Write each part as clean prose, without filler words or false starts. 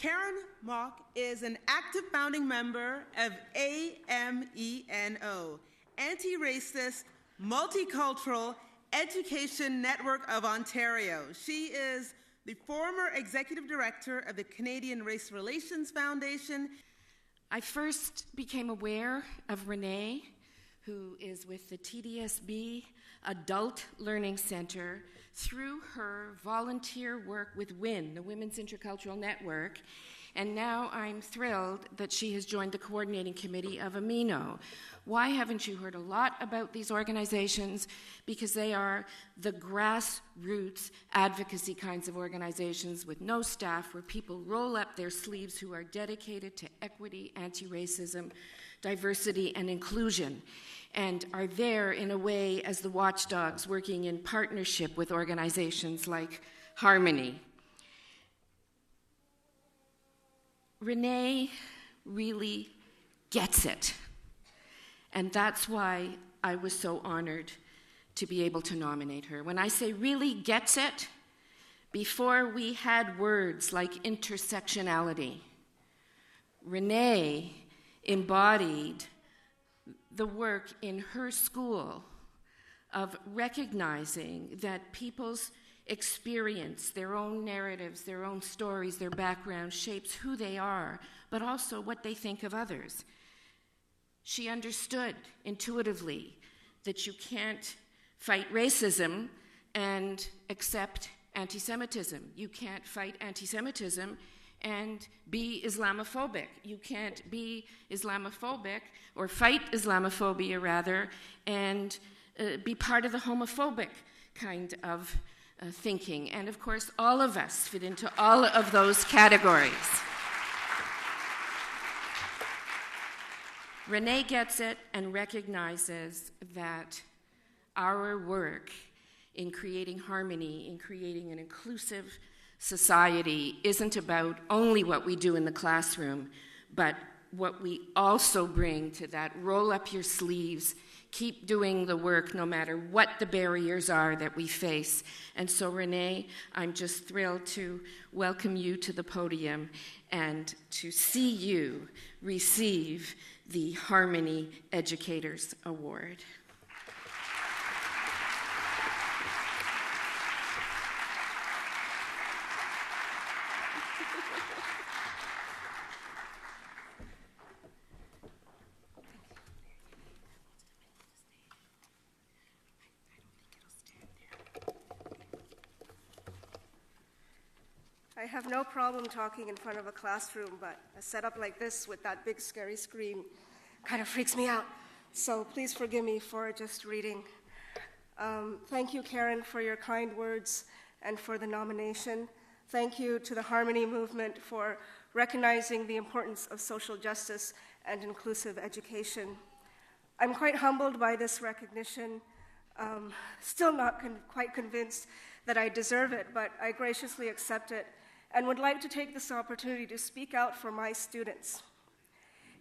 Karen Mock is an active founding member of AMENO, Anti-Racist Multicultural Education Network of Ontario. She is the former executive director of the Canadian Race Relations Foundation. I first became aware of Renee, who is with the TDSB Adult Learning Center, through her volunteer work with WIN, the Women's Intercultural Network, and now I'm thrilled that she has joined the coordinating committee of AMENO. Why haven't you heard a lot about these organizations? Because they are the grassroots advocacy kinds of organizations with no staff, where people roll up their sleeves who are dedicated to equity, anti-racism, diversity, and inclusion, and are there in a way as the watchdogs working in partnership with organizations like Harmony. Renee really gets it, and that's why I was so honored to be able to nominate her. When I say really gets it, before we had words like intersectionality, Renee embodied the work in her school of recognizing that people's experience, their own narratives, their own stories, their background shapes who they are, but also what they think of others. She understood intuitively that you can't fight racism and accept anti-Semitism. You can't fight anti-Semitism and be Islamophobic. You can't be Islamophobic, or fight Islamophobia rather, and be part of the homophobic kind of thinking. And of course, all of us fit into all of those categories. Renee gets it and recognizes that our work in creating harmony, in creating an inclusive society, isn't about only what we do in the classroom, but what we also bring to that roll up your sleeves, keep doing the work no matter what the barriers are that we face. And so Renee, I'm just thrilled to welcome you to the podium and to see you receive the Harmony Educators Award. I have no problem talking in front of a classroom, but a setup like this with that big scary screen kind of freaks me out. So please forgive me for just reading. Thank you, Karen, for your kind words and for the nomination. Thank you to the Harmony Movement for recognizing the importance of social justice and inclusive education. I'm quite humbled by this recognition. Still not quite convinced that I deserve it, but I graciously accept it and would like to take this opportunity to speak out for my students.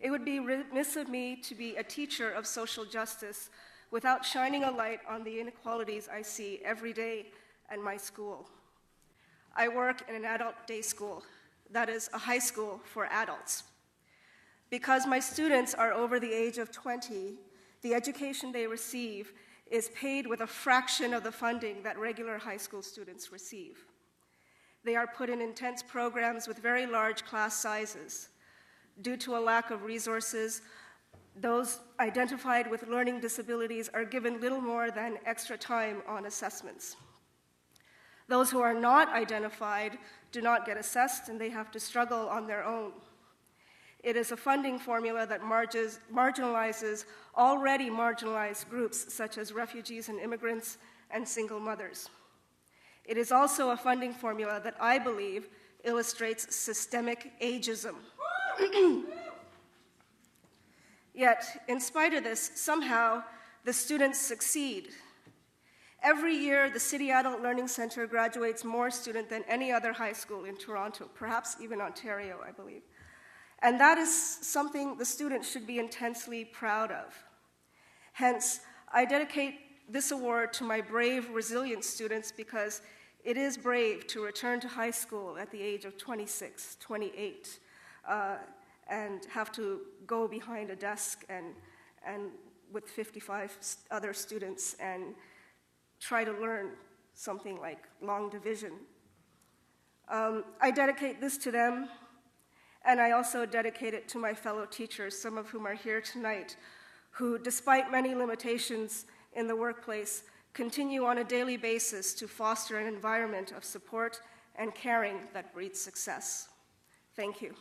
It would be remiss of me to be a teacher of social justice without shining a light on the inequalities I see every day at my school. I work in an adult day school, that is a high school for adults. Because my students are over the age of 20, the education they receive is paid with a fraction of the funding that regular high school students receive. They are put in intense programs with very large class sizes. Due to a lack of resources, those identified with learning disabilities are given little more than extra time on assessments. Those who are not identified do not get assessed, and they have to struggle on their own. It is a funding formula that marginalizes already marginalized groups such as refugees and immigrants and single mothers. It is also a funding formula that I believe illustrates systemic ageism. Yet, in spite of this, somehow the students succeed. Every year, the City Adult Learning Center graduates more students than any other high school in Toronto, perhaps even Ontario, I believe. And that is something the students should be intensely proud of. Hence, I dedicate this award to my brave, resilient students because It is brave to return to high school at the age of 26, 28, and have to go behind a desk and with 55 other students and try to learn something like long division. I dedicate this to them, and I also dedicate it to my fellow teachers, some of whom are here tonight, who, despite many limitations in the workplace, continue on a daily basis to foster an environment of support and caring that breeds success. Thank you.